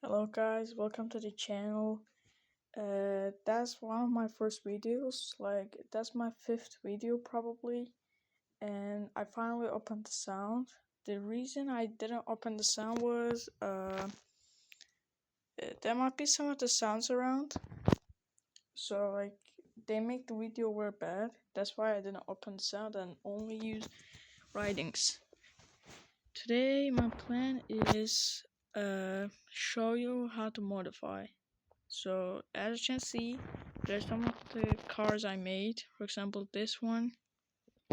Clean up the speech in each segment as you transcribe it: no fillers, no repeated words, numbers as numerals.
Hello guys, welcome to the channel. That's one of my first videos, like that's my 5th video probably, and I finally opened the sound. The reason I didn't open the sound was there might be some of the sounds around, so like they make the video very bad. That's why I didn't open the sound and only use writings. Today my plan is show you how to modify. So as you can see, there's some of the cars I made. For example, this one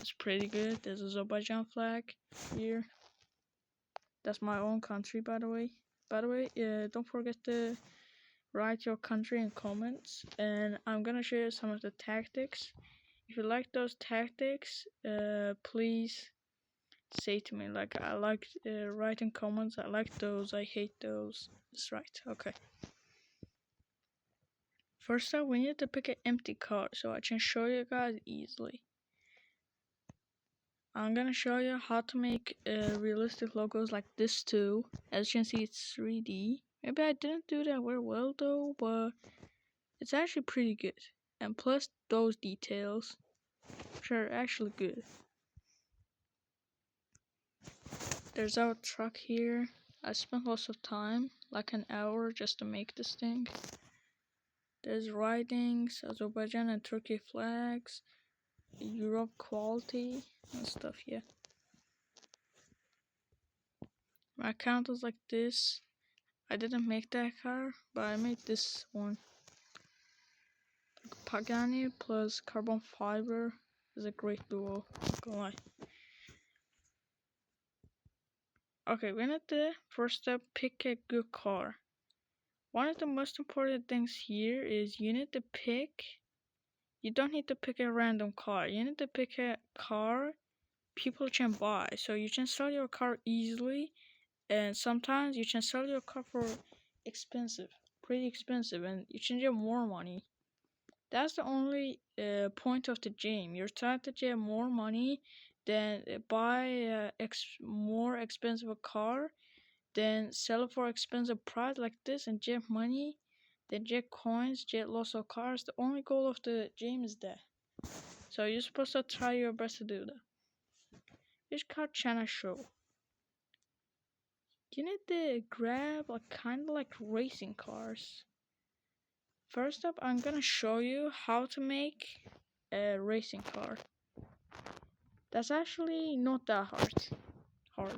is pretty good. There's a Azerbaijan flag here. That's my own country, by the way. Don't forget to write your country in comments. And I'm gonna share some of the tactics. If you like those tactics, please say to me. Like I like writing comments. I like those. I hate those. That's right. Okay. First up, we need to pick an empty car so I can show you guys easily. I'm gonna show you how to make realistic logos like this too. As you can see, it's 3D. Maybe I didn't do that very well though, but it's actually pretty good. And plus those details, which are actually good. There's our truck here. I spent lots of time, like an hour, just to make this thing. There's writings, Azerbaijan and Turkey flags, Europe quality and stuff, yeah. My account is like this. I didn't make that car, but I made this one. Pagani plus carbon fiber is a great duo, not gonna lie. Okay, we need to first step pick a good car. One of the most important things here is you need to pick. You don't need to pick a random car. You need to pick a car people can buy, so you can sell your car easily. And sometimes you can sell your car for pretty expensive, and you can get more money. That's the only point of the game. You're trying to get more money than buy a more expensive car, then sell it for expensive price like this and get money, then get coins, get lots of cars. The only goal of the game is that. So you're supposed to try your best to do that. Which car can I show? You need to grab like kind of like racing cars. First up, I'm gonna show you how to make a racing car. That's actually not that hard.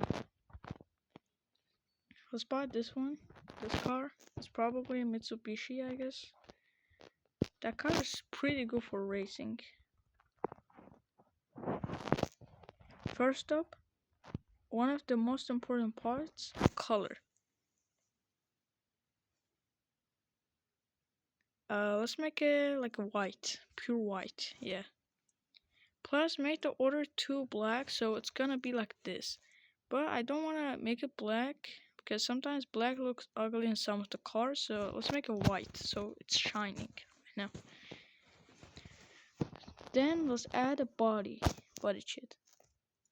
Let's buy this one. This car. It's probably a Mitsubishi, I guess. That car is pretty good for racing. First up, one of the most important parts, color. Let's make it like a white, pure white, yeah. Plus, make the order 2 black, so it's gonna be like this. But I don't wanna make it black because sometimes black looks ugly in some of the cars. So let's make it white, so it's shining right now. Then let's add a body kit.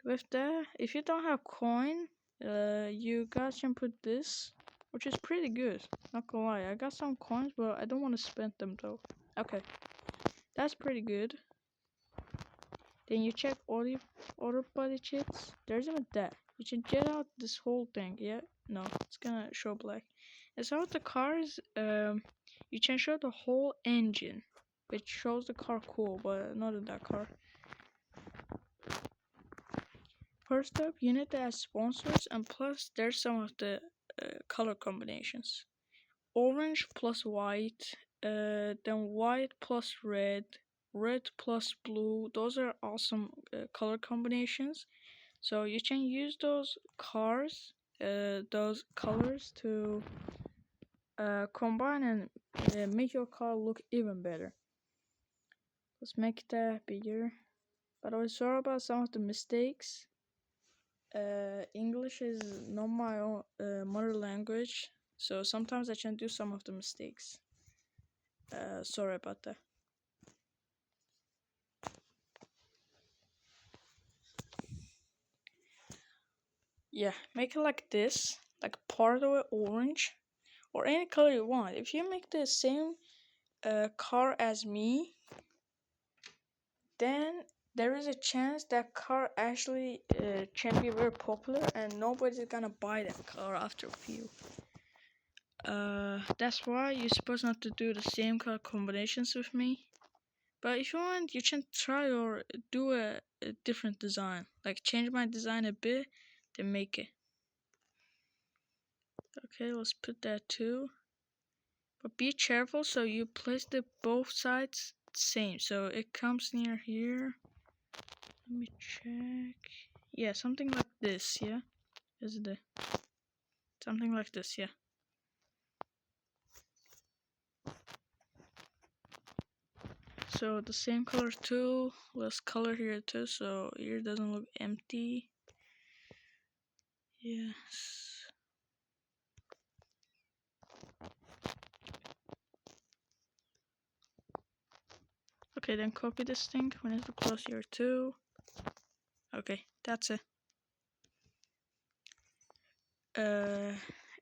With that, if you don't have coin, you guys can put this, which is pretty good. Not gonna lie, I got some coins, but I don't want to spend them though. Okay, that's pretty good. Then you check all your other body kits. There's even that. You can get out this whole thing. Yeah, no, it's gonna show black. And so with the cars, you can show the whole engine, which shows the car cool, but not in that car. First up, you need to add sponsors, and plus there's some of the color combinations. Orange plus white, then white plus red, red plus blue. Those are awesome color combinations. So you can use those colors to combine and make your car look even better. Let's make that bigger. But I was sorry about some of the mistakes. English is not my own mother language, so sometimes I can do some of the mistakes. Sorry about that. Yeah, make it like this, like part of it orange, or any color you want. If you make the same car as me, then there is a chance that car actually can be very popular and nobody's gonna buy that car after a few. That's why you're supposed not to do the same color combinations with me. But if you want, you can try or do a different design. Like change my design a bit, then make it. Okay, let's put that too. But be careful so you place the both sides same. So it comes near here. Let me check. Yeah, something like this, yeah? Is it something like this, yeah. So the same color too. Let's color here too so here doesn't look empty. Yes. Okay, then copy this thing. We need to close here too. Okay, that's it.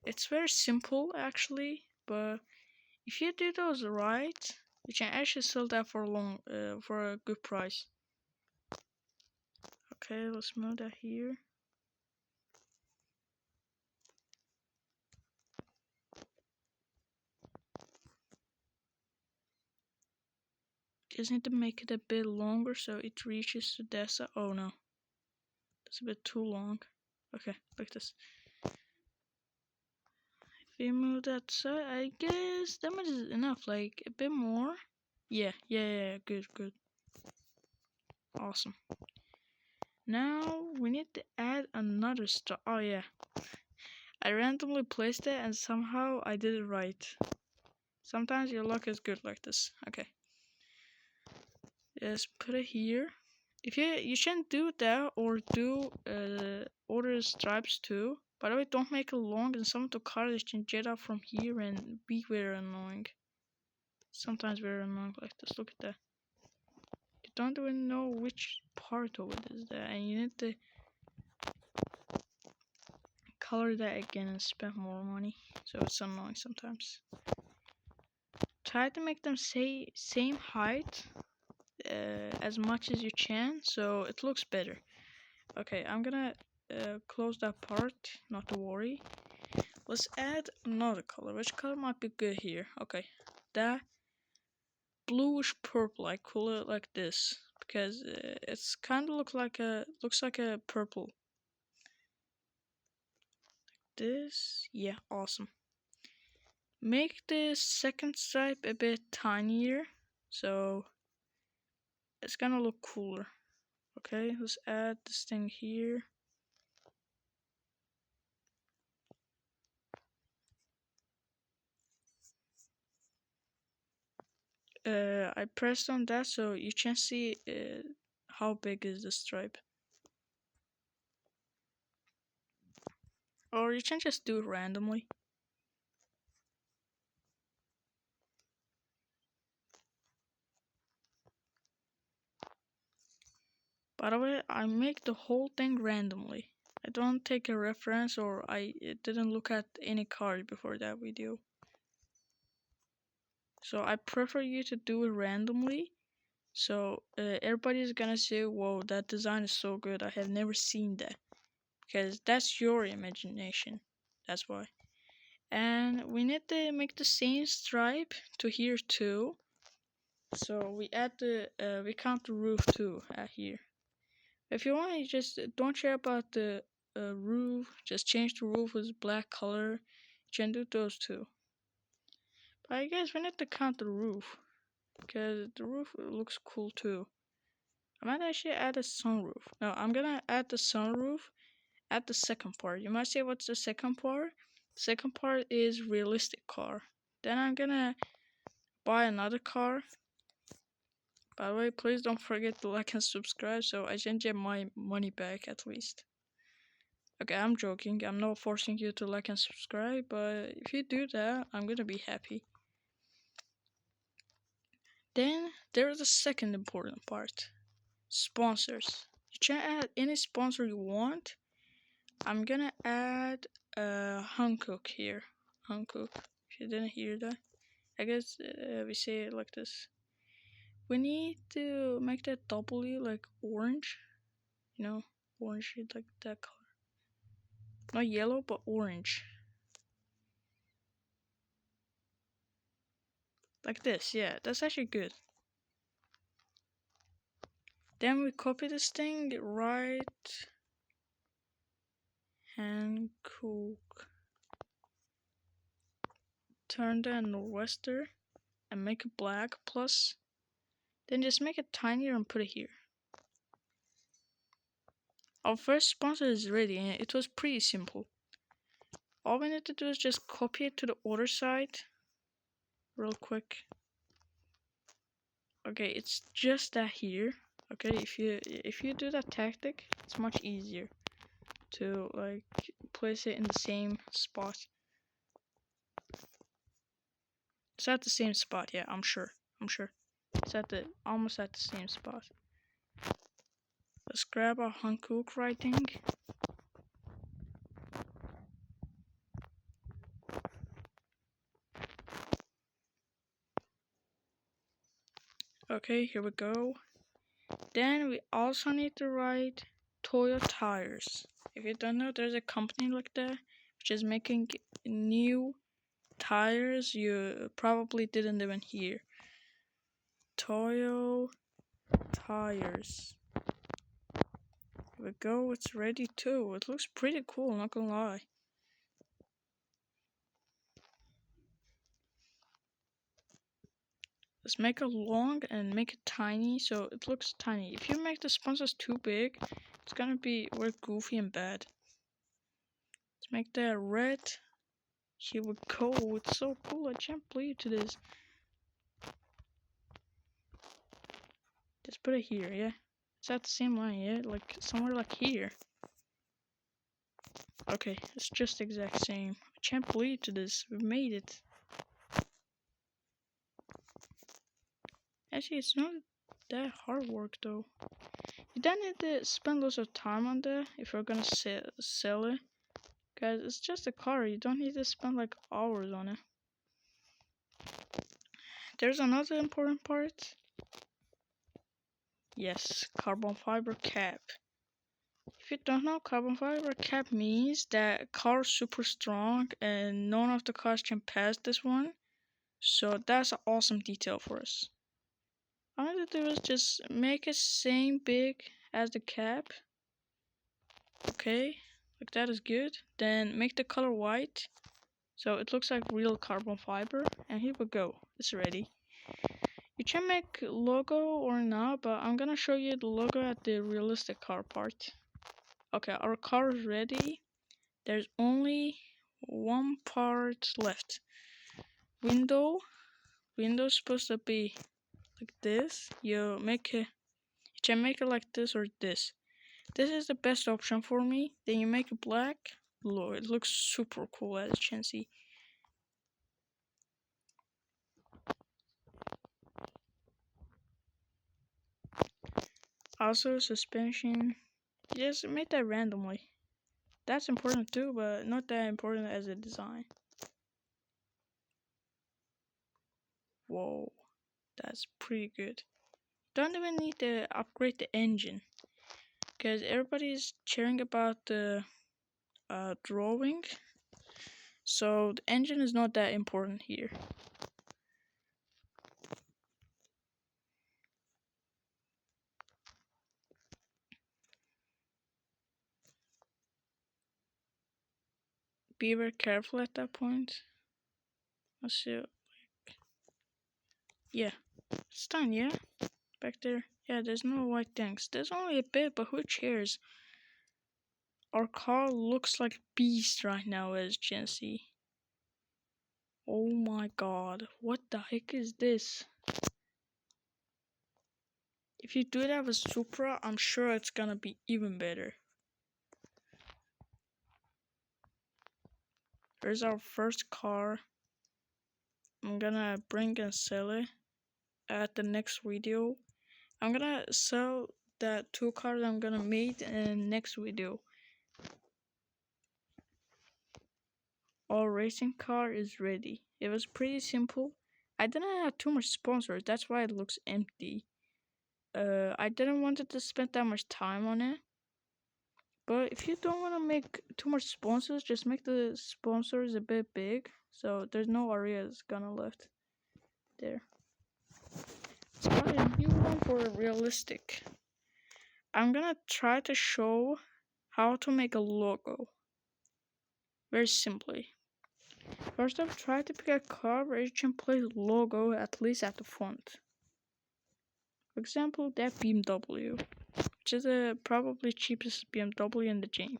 It's very simple actually, but if you do those right, you can actually sell that for for a good price. Okay, let's move that here. Just need to make it a bit longer so it reaches to that side. Oh no, that's a bit too long. Okay, like this. If we move that side, I guess that much is enough. Like a bit more. Yeah, good. Awesome. Now we need to add another star. Oh yeah, I randomly placed it and somehow I did it right. Sometimes your luck is good like this. Okay. Just put it here. If you shouldn't do that or do order stripes too. By the way, don't make it long and some of the cars can jet out from here and be very annoying. Sometimes very annoying like this. Look at that. You don't even know which part of it is that, and you need to color that again and spend more money. So it's annoying sometimes. Try to make them same height as much as you can so it looks better. Okay, I'm gonna close that part, not to worry. Let's add another color. Which color might be good here? Okay, that bluish purple. I call it like this because it's kind of looks like a purple. This, yeah, awesome. Make the second stripe a bit tinier so it's gonna look cooler. Okay, let's add this thing here. I pressed on that so you can see how big is the stripe. Or you can just do it randomly. By the way, I make the whole thing randomly. I don't take a reference or I didn't look at any card before that video. So I prefer you to do it randomly. So everybody's gonna say, whoa, that design is so good. I have never seen that. Because that's your imagination. That's why. And we need to make the same stripe to here too. So we add we count the roof too at here. If you want, you just don't care about the roof. Just change the roof with black color. You can do those too. But I guess we need to count the roof because the roof looks cool too. I might actually add a sunroof. No, I'm gonna add the sunroof at the second part. You might say, what's the second part? The second part is realistic car. Then I'm gonna buy another car. By the way, please don't forget to like and subscribe so I can get my money back at least. Okay, I'm joking. I'm not forcing you to like and subscribe, but if you do that, I'm gonna be happy. Then there's the second important part. Sponsors. You can add any sponsor you want. I'm gonna add Hankook here. Hankook. you didn't hear that. I guess we say it like this. We need to make that W like orange. You know, orange like that color. Not yellow, but orange. Like this, yeah, that's actually good. Then we copy this thing, right hand cook. Turn the northwester and make it black plus. Then just make it tinier and put it here. Our first sponsor is ready and it was pretty simple. All we need to do is just copy it to the other side real quick. Okay, it's just that here. Okay, if you do that tactic, it's much easier to like place it in the same spot. It's at the same spot, yeah, I'm sure. It's almost at the same spot. Let's grab our Hankook writing. Okay, here we go. Then we also need to write Toyo Tires. If you don't know, there's a company like that which is making new tires you probably didn't even hear. Toyo Tires. Here we go, it's ready too. It looks pretty cool, not gonna lie. Let's make it long and make it tiny so it looks tiny. If you make the sponsors too big, it's gonna be work goofy and bad. Let's make that red. Here we go. It's so cool. I can't believe to this. Just put it here, yeah? It's at the same line, yeah? Like somewhere like here. Okay, it's just exact same. I can't believe to this. We made it. Actually, it's not that hard work though. You don't need to spend lots of time on that if you're gonna sell it. Guys, it's just a car. You don't need to spend like hours on it. There's another important part. Yes, carbon fiber cap. If you don't know, carbon fiber cap means that car is super strong and none of the cars can pass this one. So that's an awesome detail for us. All I need to do is just make it same big as the cap. Okay, like that is good. Then make the color white so it looks like real carbon fiber. And here we go, it's ready. You can make logo or not, but I'm gonna show you the logo at the realistic car part. Okay, our car is ready. There's only one part left. Window's supposed to be like this. You can make it like this or this. This is the best option for me. Then you make it black. Look, it looks super cool as you can see. Also, suspension. Just make that randomly. That's important too, but not that important as a design. Whoa, that's pretty good. Don't even need to upgrade the engine, because everybody's cheering about the drawing, so the engine is not that important here. Be very careful at that point. Let's see. Yeah, it's done, yeah? Back there. Yeah, there's no white things. There's only a bit, but who cares? Our car looks like a beast right now, as you can see. Oh my god, what the heck is this? If you do that with Supra, I'm sure it's gonna be even better. Here's our first car. I'm gonna bring and sell it at the next video. I'm gonna sell that 2 cars I'm gonna make in the next video. Our racing car is ready. It was pretty simple. I didn't have too much sponsors, that's why it looks empty. I didn't want to spend that much time on it. But if you don't want to make too much sponsors, just make the sponsors a bit big, so there's no areas gonna left there. So a new one for realistic. I'm gonna try to show how to make a logo. Very simply. First off, try to pick a car where you can place logo at least at the front. For example, that BMW, which is the probably cheapest BMW in the game.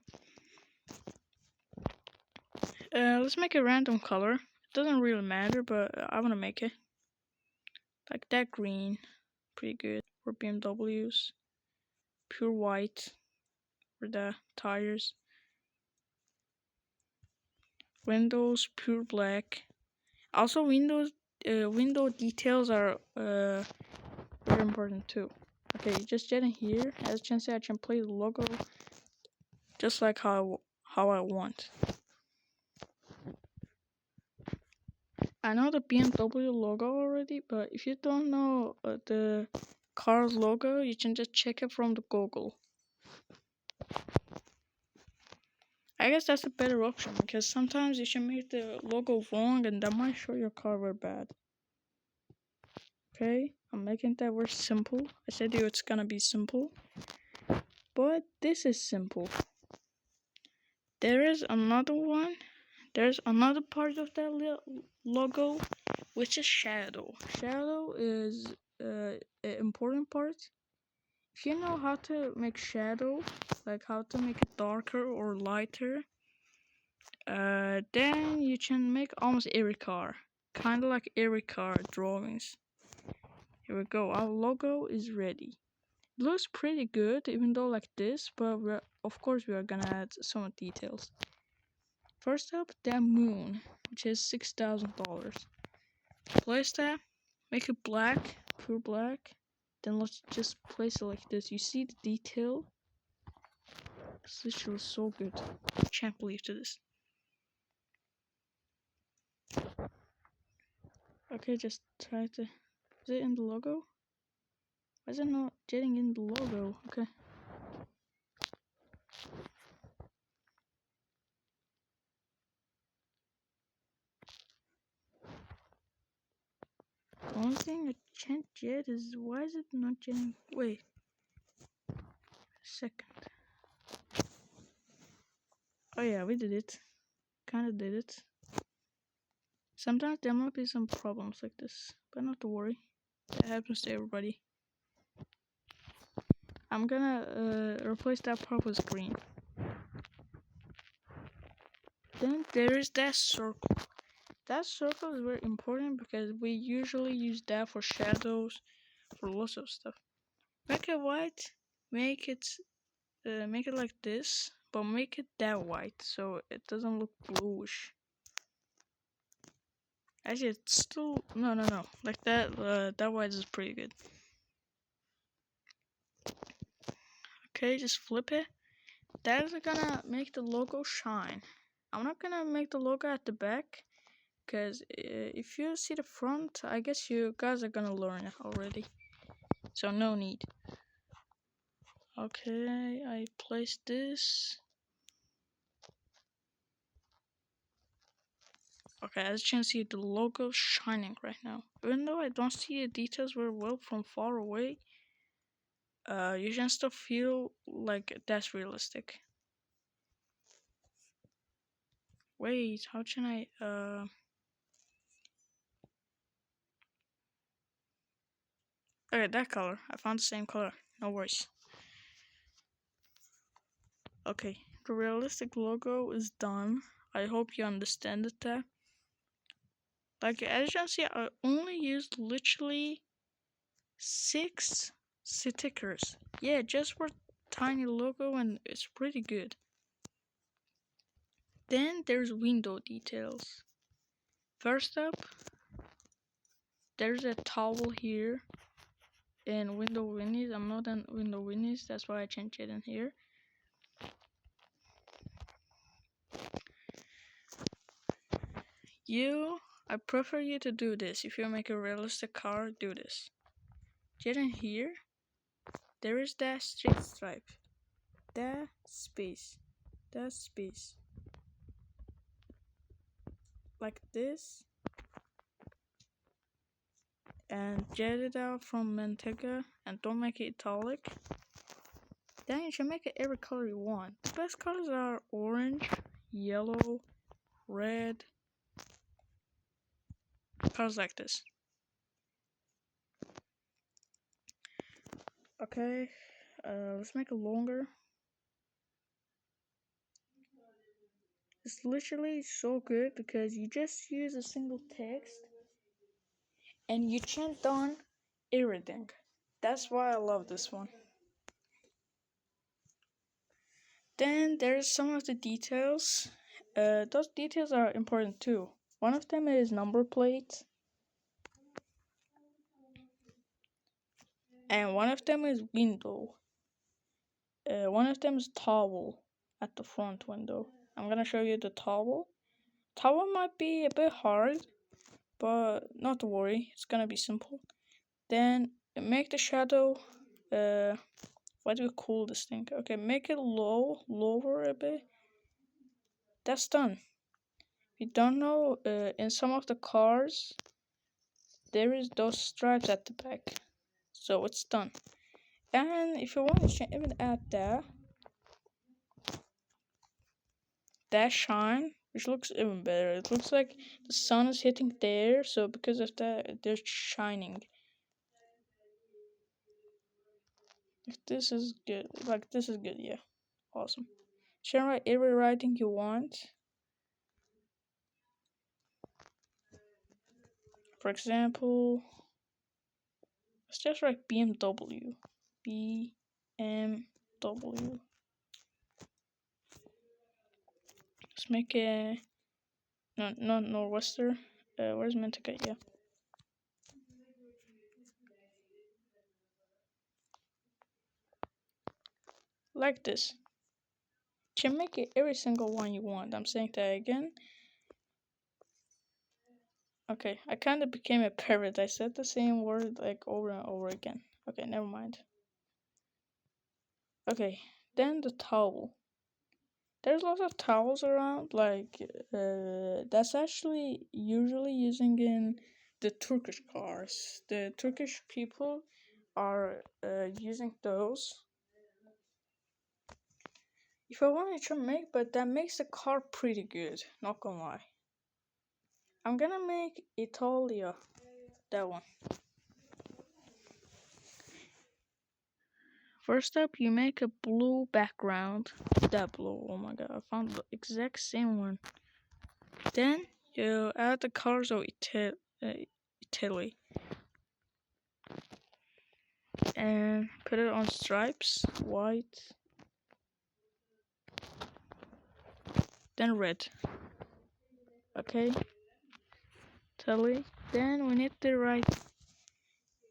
Let's make a random color. It doesn't really matter, but I want to make it. Like that green. Pretty good for BMWs. Pure white for the tires. Windows, pure black. Also, window details are very important too. Okay, just getting here. As you can see, I can play the logo just like how I want. I know the BMW logo already, but if you don't know the car's logo, you can just check it from the Google. I guess that's a better option because sometimes you can make the logo wrong and that might show your car very bad. Okay, I'm making that very simple. I said to you it's gonna be simple, but this is simple. There is another one. There's another part of that logo, which is shadow. Shadow is an important part. If you know how to make shadow, like how to make it darker or lighter, then you can make almost every car, kind of like every car drawings. Here we go. Our logo is ready. It looks pretty good, even though like this, but of course we are gonna add some details. First up, that moon, which is $6,000. Place that, make it black, pure black. Then let's just place it like this. You see the detail? It's literally so good. I can't believe this. Okay, just try to. Is it in the logo? Why is it not getting in the logo? Okay. The only thing I can't get is why is it not getting. Wait. A second. Oh yeah, we did it. Kinda did it. Sometimes there might be some problems like this, but not to worry. That happens to everybody. I'm gonna replace that part with green. Then there is that circle. That circle is very important because we usually use that for shadows, for lots of stuff. Make it white, make it like this, but make it that white so it doesn't look bluish. Actually, it's still no. Like that. That white is pretty good. Okay, just flip it. That is gonna make the logo shine. I'm not gonna make the logo at the back because if you see the front, I guess you guys are gonna learn it already. So no need. Okay, I placed this. Okay, as you can see, the logo is shining right now. Even though I don't see the details very well from far away, you can still feel like that's realistic. Wait, how can I, okay, that color. I found the same color. No worries. Okay, the realistic logo is done. I hope you understand that. Like, as you can see, I only used literally 6 stickers. Yeah, just for tiny logo, and it's pretty good. Then there's window details. First up, there's a towel here in window winnies. I'm not in window winnies, that's why I changed it in here. I prefer you to do this. If you make a realistic car, do this. Get in here. There is that straight stripe. That space. Like this. And jet it out from Manteca and don't make it italic. Then you should make it every color you want. The best colors are orange, yellow, red. Colors like this. Okay, let's make it longer. It's literally so good because you just use a single text and you change on everything. That's why I love this one. Then there's some of the details. Those details are important too. One of them is number plate. And one of them is window. One of them is towel at the front window. I'm gonna show you the towel. Towel might be a bit hard, but not to worry, it's gonna be simple. Then make the shadow, what do we call this thing? Okay, make it lower a bit. That's done. If you don't know, in some of the cars, there is those stripes at the back. So it's done. And if you want, you can even add that shine, which looks even better. It looks like the sun is hitting there, so because of that, they're shining. This is good. Like, this is good, yeah. Awesome. You can write every writing you want. For example, let's just write BMW. BMW. Let's make a... No, Norwester. Where's Manteca? Yeah. Like this. You can make it every single one you want. I'm saying that again. Okay, I kind of became a parrot. I said the same word like over and over again. Okay, never mind. Okay, then the towel. There's lots of towels around, like, that's actually usually using in the Turkish cars. The Turkish people are using those. If I wanted to make, but that makes the car pretty good, not gonna lie. I'm gonna make Italia, that one. First up, you make a blue background. That blue, oh my god, I found the exact same one. Then you add the colors of Italy. And put it on stripes, white. Then red. Okay. Italy. Then we need to write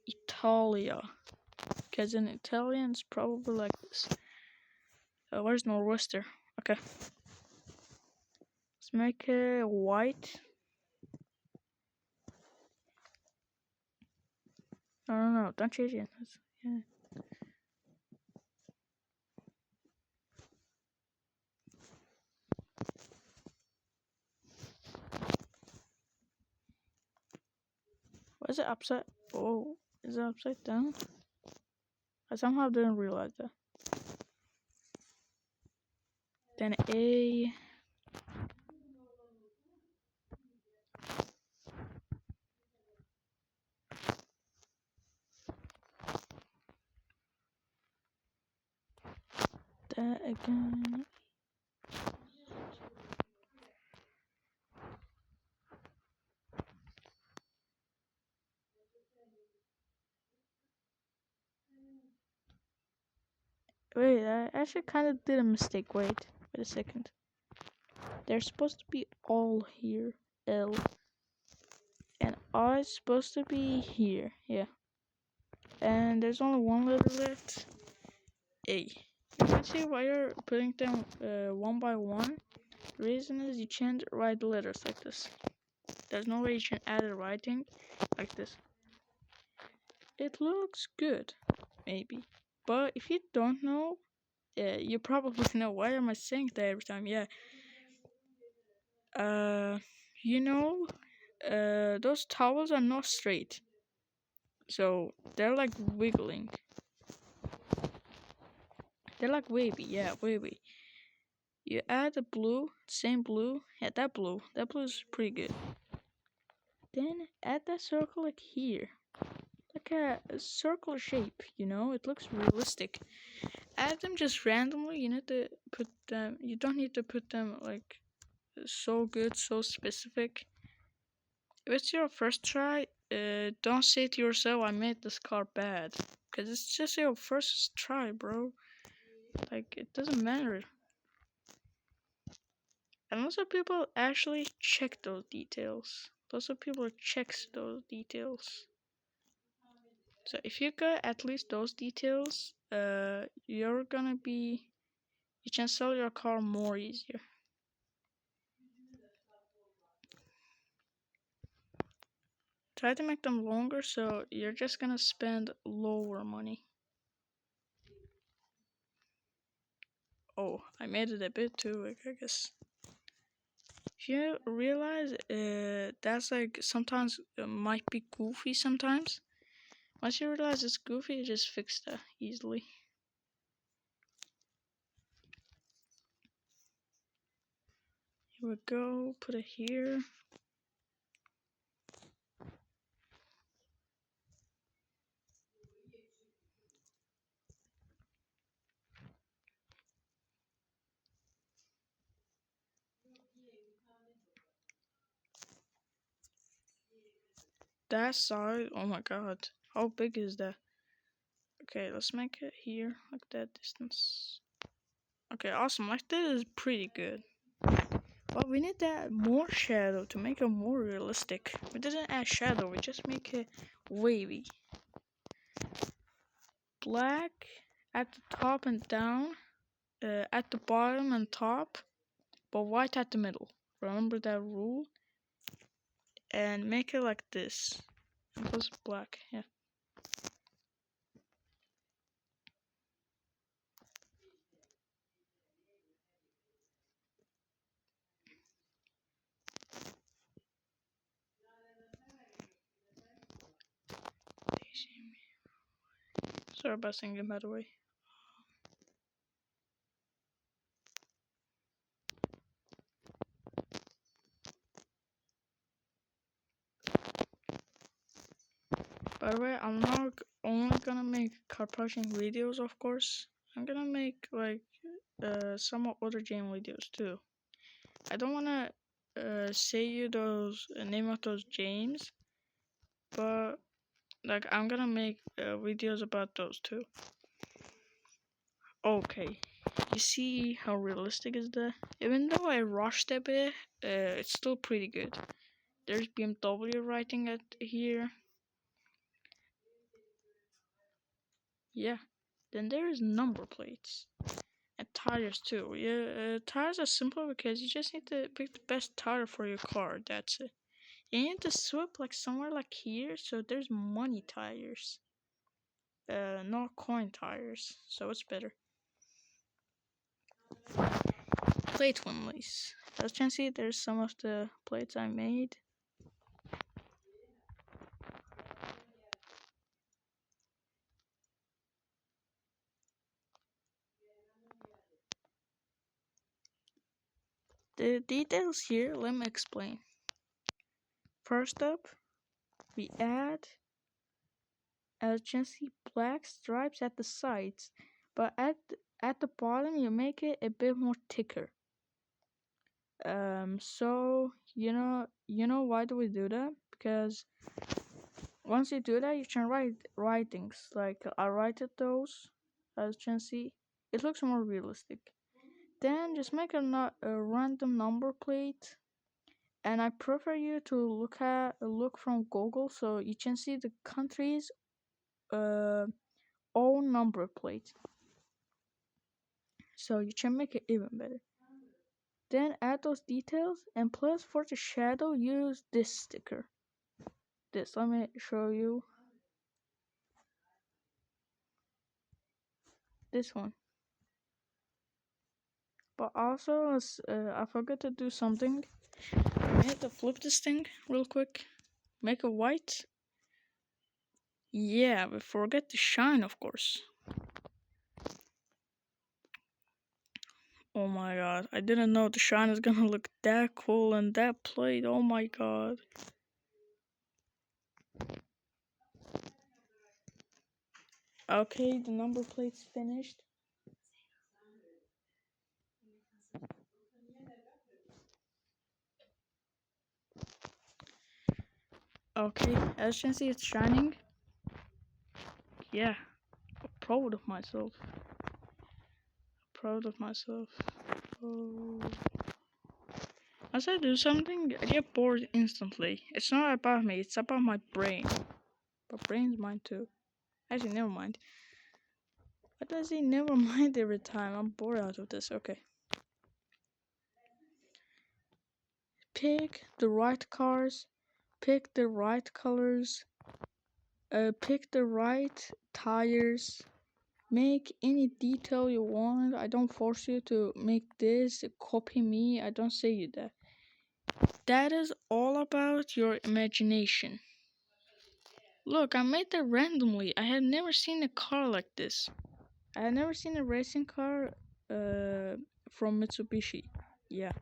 Italia. Because in Italian it's probably like this. Where's Norwester? Okay. Let's make it white. No, don't change it. Yeah. Why is it upside? Oh, is it upside down? I somehow didn't realize that. Then A. That again. Wait, I actually kind of did a mistake. Wait a second. They're supposed to be all here. L. And I is supposed to be here. Yeah. And there's only one letter left. A. You can see why you're putting them one by one. The reason is you can't write letters like this. There's no way you can add a writing like this. It looks good, maybe. But if you don't know, you probably know. Why am I saying that every time? Yeah. You know, those towels are not straight. So they're like wiggling. They're like wavy, yeah, wavy. You add the blue, same blue. Yeah, that blue is pretty good. Then add that circle like here. Like a circle shape, you know? It looks realistic. Add them just randomly. You need to put them, you don't need to put them like so good, so specific. If it's your first try, don't say to yourself, I made this car bad. Because it's just your first try, bro. Like, it doesn't matter. And lots of people actually check those details. Lots of people checks those details. So if you got at least those details, you're gonna be, you can sell your car more easier. Try to make them longer so you're just gonna spend lower money. Oh, I made it a bit too, I guess. If you realize that's like sometimes might be goofy sometimes. Once you realize it's goofy, you just fix that easily. Here we go, put it here. That side, oh my god, how big is that? Okay, let's make it here, like that distance. Okay, awesome, like that is pretty good. But we need that more shadow to make it more realistic. We didn't add shadow, we just make it wavy. Black at the top and down, at the bottom and top, but white at the middle. Remember that rule? And make it like this. It was black, yeah. Sorry about singing, by the way. By the way, I'm not only gonna make car parking videos, of course. I'm gonna make like some other game videos too. I don't wanna say you those name of those games, but like I'm gonna make videos about those too. Okay, you see how realistic is that? Even though I rushed a bit, it's still pretty good. There's BMW writing at here. Yeah. Then there is number plates. And tires too. Yeah, tires are simple because you just need to pick the best tire for your car. That's it. You need to swap like somewhere like here, so there's money tires. Not coin tires, so it's better. Plate onlys. As you can see, there's some of the plates I made. The details here, let me explain. First up, we add, as you can see, black stripes at the sides, but at the bottom you make it a bit more thicker. So you know why do we do that? Because once you do that, you can write things like I write it those, as you can see. It looks more realistic. Then just make a random number plate, and I prefer you to look from Google so you can see the country's own number plate. So you can make it even better. Then add those details, and plus for the shadow, use this sticker. Let me show you. This one. But also, I forgot to do something. I have to flip this thing real quick. Make it white. Yeah, but forget the shine, of course. Oh my god, I didn't know the shine is gonna look that cool and that plate. Oh my god. Okay, the number plate's finished. Okay, as you can see, it's shining. Yeah, I'm proud of myself. Oh. As I do something, I get bored instantly. It's not about me, it's about my brain. But brain's mine too. Actually, never mind. Why does he never mind every time? I'm bored out of this. Okay. Pick the right cars. Pick the right colors. Pick the right tires. Make any detail you want. I don't force you to make this. Copy me. I don't say you that. That is all about your imagination. Look, I made that randomly. I have never seen a car like this. I have never seen a racing car from Mitsubishi. Yeah.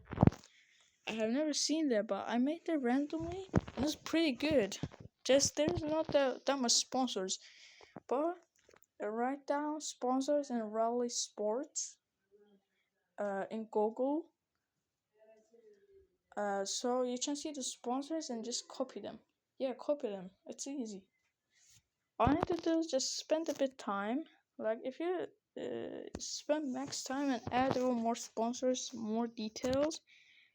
I have never seen that, but I made that randomly and it's pretty good. Just there's not that much sponsors. But write down sponsors and rally sports in Google. So you can see the sponsors and just copy them. Yeah, copy them. It's easy. All you need to do is just spend a bit time. Like if you spend max time and add even more sponsors, more details,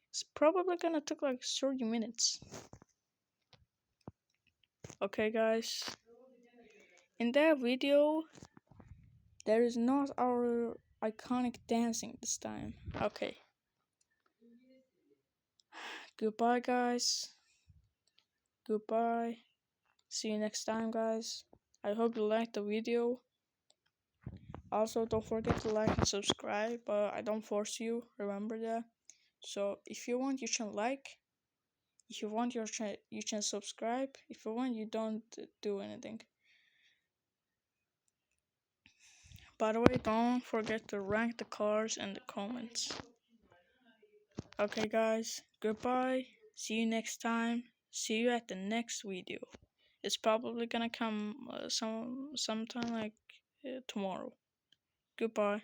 it's probably gonna take like 30 minutes. Okay, guys. In that video, there is not our iconic dancing this time. Okay. Goodbye, guys. Goodbye. See you next time, guys. I hope you liked the video. Also, don't forget to like and subscribe, but I don't force you. Remember that. So, if you want, you can like. If you want, you can subscribe. If you want, you don't do anything. By the way, don't forget to rank the cars in the comments. Okay, guys. Goodbye. See you next time. See you at the next video. It's probably gonna come sometime like tomorrow. Goodbye.